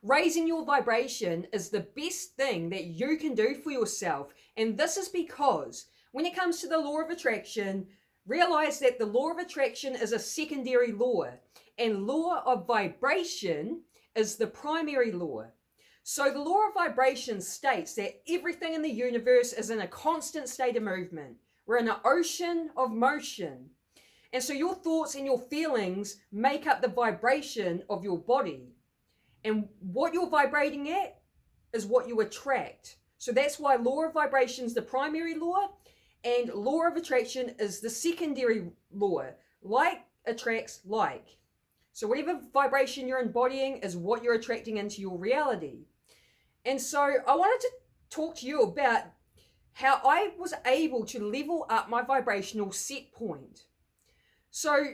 Raising your vibration is the best thing that you can do for yourself. And this is because when it comes to the law of attraction, realize that the law of attraction is a secondary law, and law of vibration is the primary law. So the law of vibration states that everything in the universe is in a constant state of movement. We're in an ocean of motion. And so your thoughts and your feelings make up the vibration of your body. And what you're vibrating at is what you attract. So that's why law of vibration is the primary law and law of attraction is the secondary law. Like attracts like. So whatever vibration you're embodying is what you're attracting into your reality. And so I wanted to talk to you about how I was able to level up my vibrational set point. So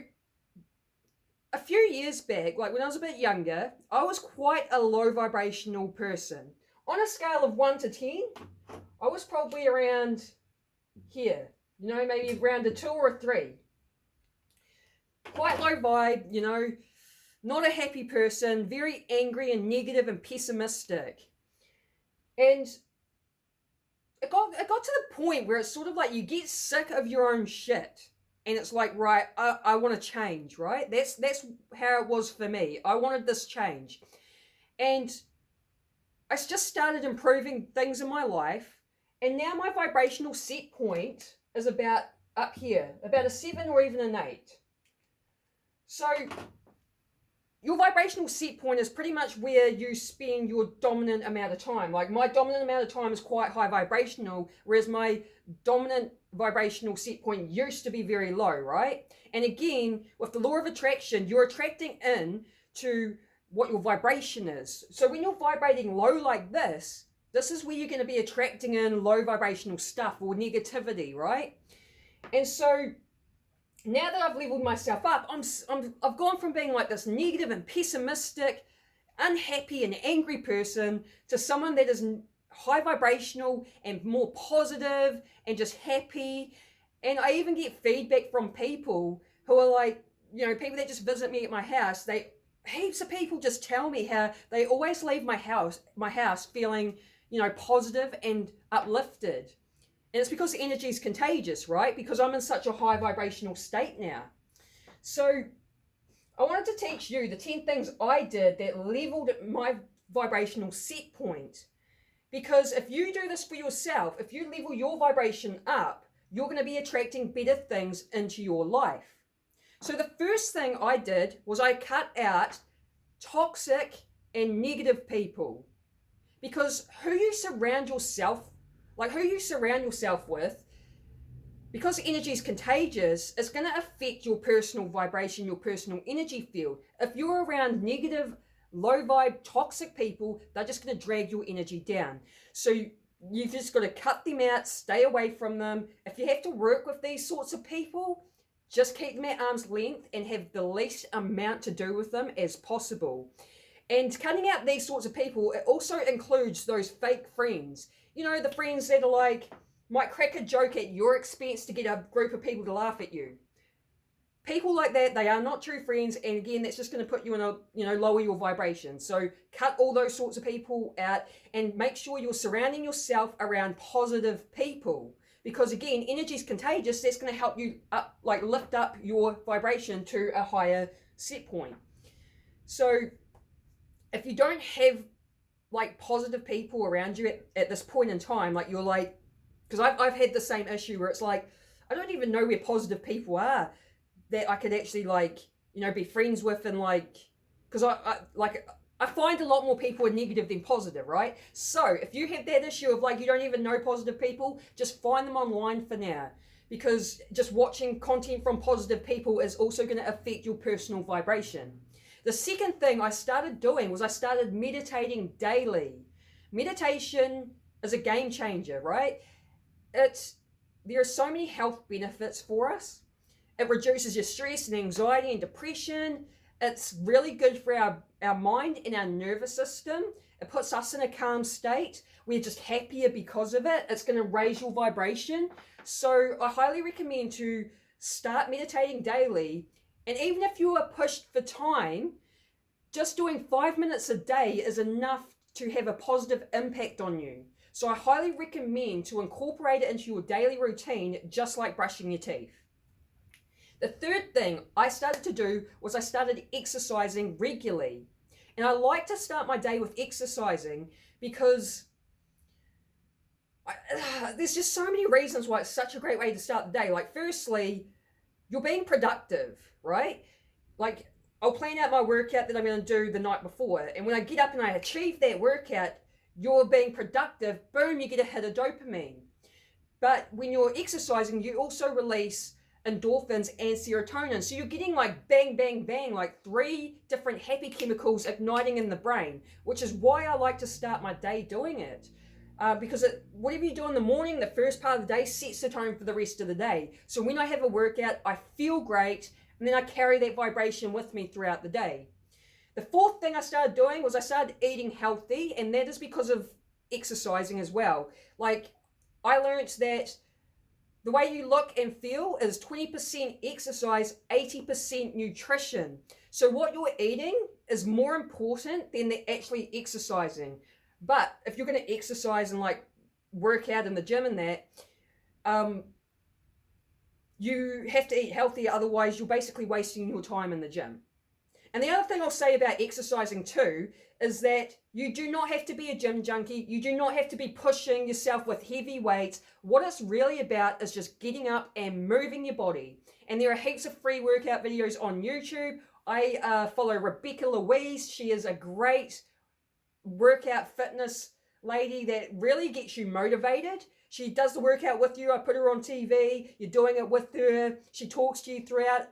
a few years back, like when I was a bit younger, I was quite a low vibrational person. On a scale of 1 to 10, I was probably around here, maybe around a 2 or a 3. Quite low vibe, not a happy person, very angry and negative and pessimistic. And it got to the point where it's sort of like you get sick of your own shit. And it's like, right, I want to change, right? That's how it was for me. I wanted this change. And I just started improving things in my life. And now my vibrational set point is about up here, about a 7 or even an 8. So your vibrational set point is pretty much where you spend your dominant amount of time. Like my dominant amount of time is quite high vibrational, whereas my dominant vibrational set point used to be very low, right? And again, with the law of attraction, you're attracting in to what your vibration is. So when you're vibrating low like this is where you're going to be attracting in low vibrational stuff or negativity, right? And so now that I've leveled myself up, I've gone from being like this negative and pessimistic, unhappy and angry person to someone that is high vibrational and more positive and just happy. And I even get feedback from people who are like, people that just visit me at my house. Heaps of people just tell me how they always leave my house feeling, positive and uplifted. And it's because energy is contagious, right? Because I'm in such a high vibrational state now. So I wanted to teach you the 10 things I did that leveled my vibrational set point. Because if you do this for yourself, if you level your vibration up, you're going to be attracting better things into your life. So the first thing I did was I cut out toxic and negative people. Because who you surround yourself with, because energy is contagious, it's going to affect your personal vibration, your personal energy field. If you're around negative, low vibe, toxic people, they're just going to drag your energy down. So you've just got to cut them out, stay away from them. If you have to work with these sorts of people, just keep them at arm's length and have the least amount to do with them as possible. And cutting out these sorts of people, it also includes those fake friends. The friends that are like, might crack a joke at your expense to get a group of people to laugh at you. People like that, they are not true friends. And again, that's just going to put you in lower your vibration. So cut all those sorts of people out and make sure you're surrounding yourself around positive people. Because again, energy is contagious. That's going to help you lift up your vibration to a higher set point. So if you don't have positive people around you at this point in time, because I've had the same issue where it's like, I don't even know where positive people are that I could actually be friends with, and because I find a lot more people are negative than positive, right? So if you have that issue of you don't even know positive people, just find them online for now, because just watching content from positive people is also going to affect your personal vibration. The second thing I started doing was I started meditating daily. Meditation is a game changer, right? There are so many health benefits for us. It reduces your stress and anxiety and depression. It's really good for our mind and our nervous system. It puts us in a calm state. We're just happier because of it. It's going to raise your vibration. So I highly recommend to start meditating daily. And even if you are pushed for time, just doing 5 minutes a day is enough to have a positive impact on you. So I highly recommend to incorporate it into your daily routine, just like brushing your teeth. The third thing I started to do was I started exercising regularly. And I like to start my day with exercising because there's just so many reasons why it's such a great way to start the day. Like, firstly, you're being productive, right? Like, I'll plan out my workout that I'm going to do the night before. And when I get up and I achieve that workout, you're being productive. Boom, you get a hit of dopamine. But when you're exercising, you also release endorphins and serotonin. So you're getting like bang, bang, bang, like 3 different happy chemicals igniting in the brain, which is why I like to start my day doing it. Because whatever you do in the morning, the first part of the day sets the tone for the rest of the day. So when I have a workout, I feel great, and then I carry that vibration with me throughout the day. The fourth thing I started doing was I started eating healthy, and that is because of exercising as well. Like, I learned that the way you look and feel is 20% exercise, 80% nutrition. So what you're eating is more important than the actually exercising. But if you're going to exercise and like work out in the gym and that, you have to eat healthy, otherwise you're basically wasting your time in the gym. And the other thing I'll say about exercising too is that you do not have to be a gym junkie. You do not have to be pushing yourself with heavy weights. What it's really about is just getting up and moving your body. And there are heaps of free workout videos on YouTube. I follow Rebecca Louise. She is a great workout fitness lady that really gets you motivated. She does the workout with you. I put her on TV. You're doing it with her. She talks to you throughout,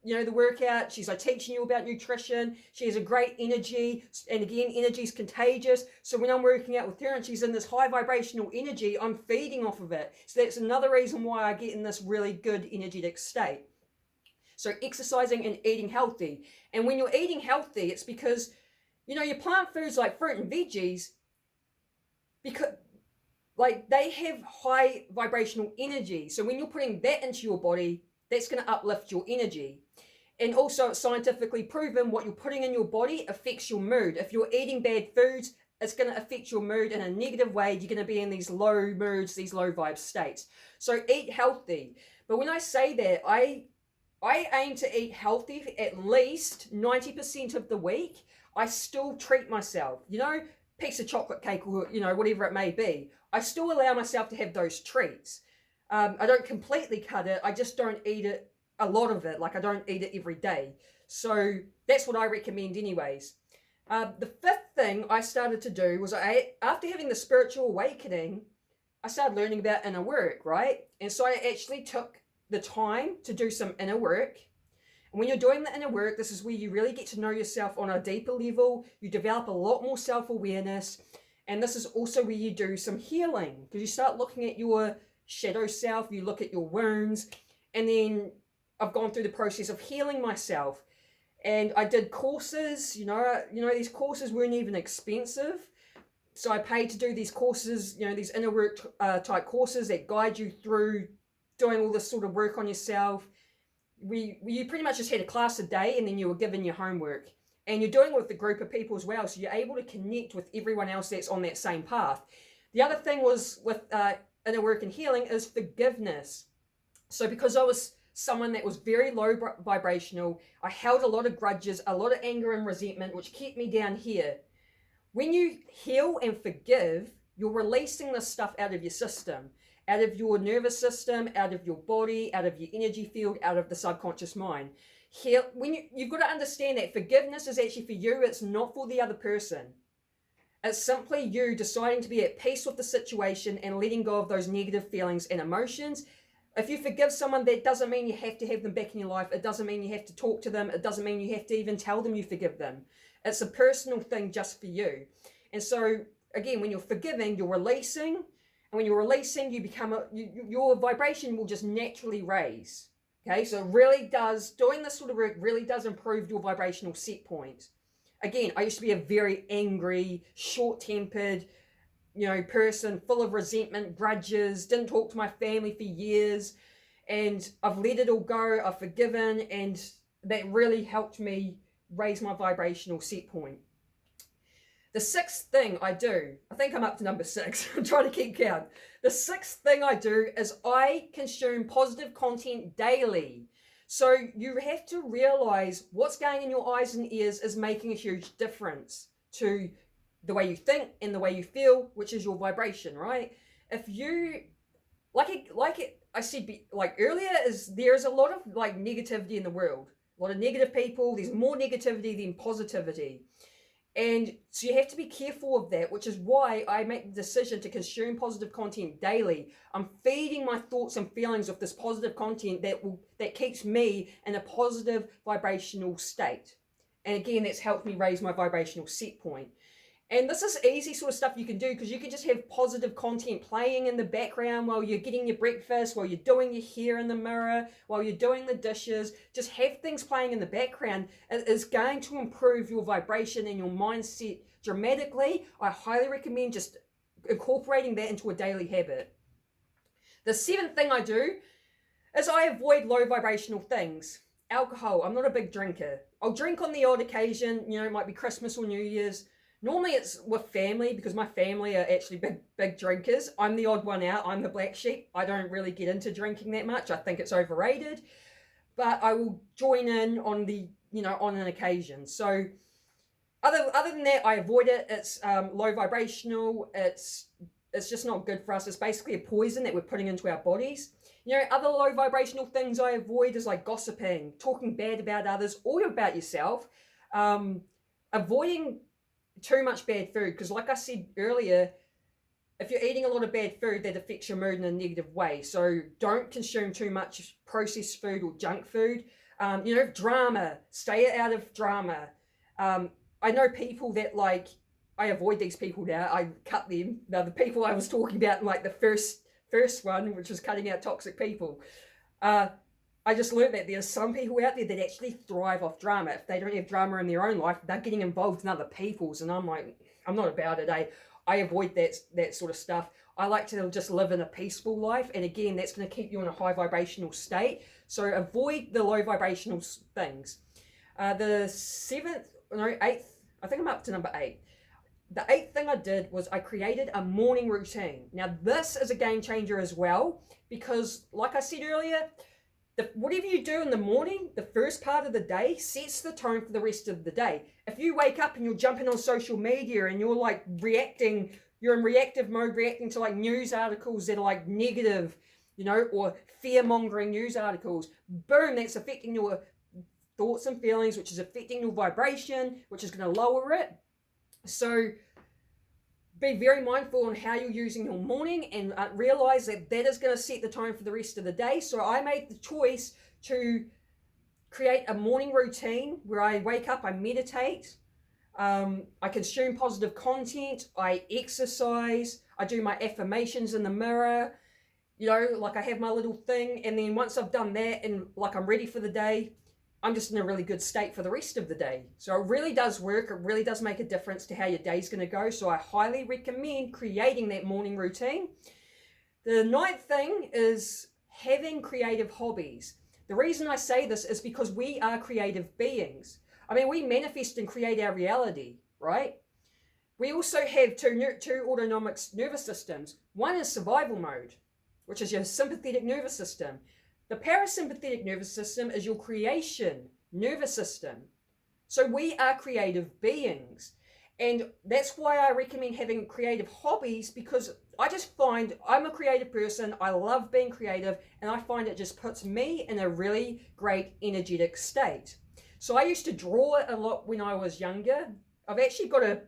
the workout. She's like teaching you about nutrition. She has a great energy, and again, energy is contagious. So when I'm working out with her and she's in this high vibrational energy, I'm feeding off of it. So that's another reason why I get in this really good energetic state. So exercising and eating healthy. And when you're eating healthy, it's because your plant foods like fruit and veggies, because like they have high vibrational energy. So when you're putting that into your body, that's going to uplift your energy. And also it's scientifically proven what you're putting in your body affects your mood. If you're eating bad foods, it's going to affect your mood in a negative way. You're going to be in these low moods, these low vibe states. So eat healthy. But when I say that, I aim to eat healthy at least 90% of the week. I still treat myself, piece of chocolate cake or, whatever it may be. I still allow myself to have those treats. I don't completely cut it. I just don't eat it, a lot of it. Like, I don't eat it every day. So that's what I recommend anyways. The fifth thing I started to do was after having the spiritual awakening, I started learning about inner work, right? And so I actually took the time to do some inner work. And when you're doing the inner work, this is where you really get to know yourself on a deeper level. You develop a lot more self-awareness. And this is also where you do some healing, because you start looking at your shadow self, you look at your wounds, and then I've gone through the process of healing myself. And I did courses, these courses weren't even expensive. So I paid to do these courses, these inner work type courses that guide you through doing all this sort of work on yourself. You pretty much just had a class a day, and then you were given your homework. And you're doing it with a group of people as well, so you're able to connect with everyone else that's on that same path. The other thing was with inner work and healing is forgiveness. So because I was someone that was very low vibrational, I held a lot of grudges, a lot of anger and resentment, which kept me down here. When you heal and forgive, you're releasing this stuff out of your system, out of your nervous system, out of your body, out of your energy field, out of the subconscious mind. You've got to understand that forgiveness is actually for you. It's not for the other person. It's simply you deciding to be at peace with the situation and letting go of those negative feelings and emotions. If you forgive someone, that doesn't mean you have to have them back in your life. It doesn't mean you have to talk to them. It doesn't mean you have to even tell them you forgive them. It's a personal thing just for you. And so, again, when you're forgiving, you're releasing. And when you're releasing, your vibration will just naturally raise. Okay, so it really does, doing this sort of work really does improve your vibrational set point. Again, I used to be a very angry, short-tempered, person full of resentment, grudges, didn't talk to my family for years, and I've let it all go, I've forgiven, and that really helped me raise my vibrational set point. The sixth thing I do, I think I'm up to number 6. I'm trying to keep count. The sixth thing I do is I consume positive content daily. So you have to realize what's going in your eyes and ears is making a huge difference to the way you think and the way you feel, which is your vibration, right? If you, I said like earlier, there's a lot of like negativity in the world. A lot of negative people. There's more negativity than positivity. And so you have to be careful of that, which is why I make the decision to consume positive content daily. I'm feeding my thoughts and feelings with this positive content that keeps me in a positive vibrational state. And again, that's helped me raise my vibrational set point. And this is easy sort of stuff you can do, because you can just have positive content playing in the background while you're getting your breakfast, while you're doing your hair in the mirror, while you're doing the dishes. Just have things playing in the background. It is going to improve your vibration and your mindset dramatically. I highly recommend just incorporating that into a daily habit. The 7th thing I do is I avoid low vibrational things. Alcohol. I'm not a big drinker. I'll drink on the odd occasion, it might be Christmas or New Year's. Normally it's with family, because my family are actually big drinkers. I'm the odd one out. I'm the black sheep. I don't really get into drinking that much. I think it's overrated. But I will join in on on an occasion. So other than that, I avoid it. It's low vibrational. It's just not good for us. It's basically a poison that we're putting into our bodies. Other low vibrational things I avoid is like gossiping, talking bad about others or about yourself, avoiding too much bad food, because like I said earlier, if you're eating a lot of bad food, that affects your mood in a negative way. So don't consume too much processed food or junk food. Drama, stay out of drama. I know people that I avoid these people now. I cut them. Now the people I was talking about in the first one, which was cutting out toxic people. I just learned that there's some people out there that actually thrive off drama. If they don't have drama in their own life, they're getting involved in other people's. And I'm like, I'm not about it. I avoid that sort of stuff. I like to just live in a peaceful life. And again, that's going to keep you in a high vibrational state. So avoid the low vibrational things. The 8th, I think I'm up to number 8. The 8th thing I did was I created a morning routine. Now, this is a game changer as well, because like I said earlier, whatever you do in the morning, the first part of the day, sets the tone for the rest of the day. If you wake up and you're jumping on social media and you're reacting, you're in reactive mode, reacting to news articles that are negative, or fear-mongering news articles, boom, that's affecting your thoughts and feelings, which is affecting your vibration, which is going to lower it. So be very mindful on how you're using your morning, and realize that is going to set the tone for the rest of the day. So I made the choice to create a morning routine where I wake up, I meditate, I consume positive content, I exercise, I do my affirmations in the mirror, I have my little thing. And then once I've done that and I'm ready for the day, I'm just in a really good state for the rest of the day. So it really does work. It really does make a difference to how your day's going to go. So I highly recommend creating that morning routine. The 9th thing is having creative hobbies. The reason I say this is because we are creative beings. I mean, we manifest and create our reality, right? We also have two autonomic nervous systems. One is survival mode, which is your sympathetic nervous system. The parasympathetic nervous system is your creation nervous system. So we are creative beings. And that's why I recommend having creative hobbies, because I just find I'm a creative person. I love being creative, and I find it just puts me in a really great energetic state. So I used to draw a lot when I was younger. I've actually got a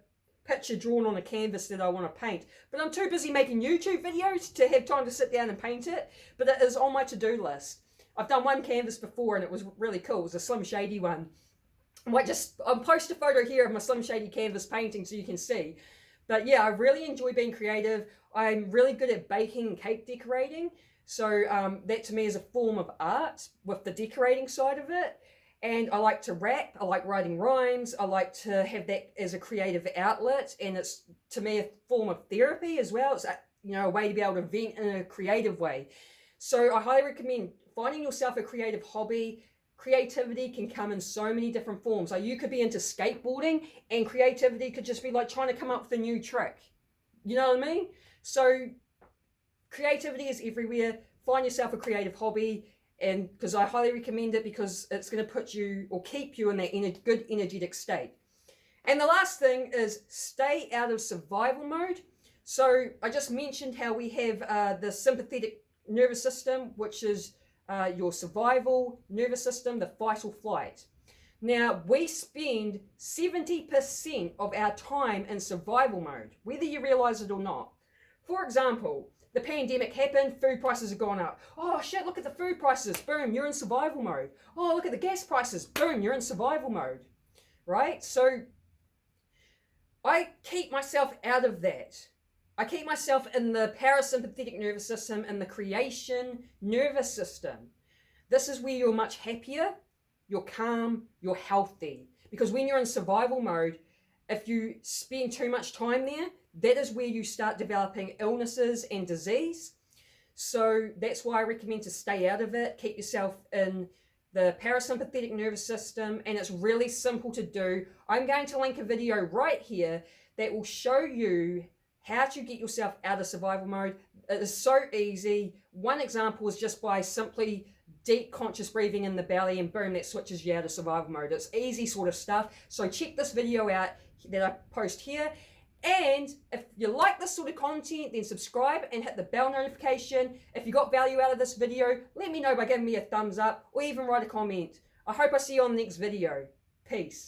picture drawn on a canvas that I want to paint, but I'm too busy making YouTube videos to have time to sit down and paint it. But it is on my to-do list. I've done one canvas before and it was really cool. It was a Slim Shady one. I'll post a photo here of my Slim Shady canvas painting so you can see. But yeah, I really enjoy being creative. I'm really good at baking and cake decorating. So that to me is a form of art with the decorating side of it. And I like to rap, I like writing rhymes, I like to have that as a creative outlet, and it's, to me, a form of therapy as well. It's a way to be able to vent in a creative way. So I highly recommend finding yourself a creative hobby, creativity can come in so many different forms. Like you could be into skateboarding and creativity could just be like trying to come up with a new trick. You know what I mean? So creativity is everywhere. Find yourself a creative hobby, and because I highly recommend it, because it's going to put you or keep you in that good energetic state. And the last thing is stay out of survival mode. So I just mentioned how we have the sympathetic nervous system, which is your survival nervous system, the fight or flight. Now, we spend 70% of our time in survival mode, whether you realize it or not. For example, the pandemic happened, food prices have gone up. Oh shit, look at the food prices, boom, you're in survival mode. Oh, look at the gas prices, boom, you're in survival mode, right? So I keep myself out of that. I keep myself in the parasympathetic nervous system and the creation nervous system. This is where you're much happier, you're calm, you're healthy. Because when you're in survival mode, if you spend too much time there, that is where you start developing illnesses and disease. So that's why I recommend to stay out of it. Keep yourself in the parasympathetic nervous system, and it's really simple to do. I'm going to link a video right here that will show you how to get yourself out of survival mode. It is so easy. One example is just by simply deep conscious breathing in the belly, and boom, that switches you out of survival mode. It's easy sort of stuff. So check this video out that I post here. And if you like this sort of content, then subscribe and hit the bell notification. If you got value out of this video, let me know by giving me a thumbs up or even write a comment. I hope I see you on the next video. Peace.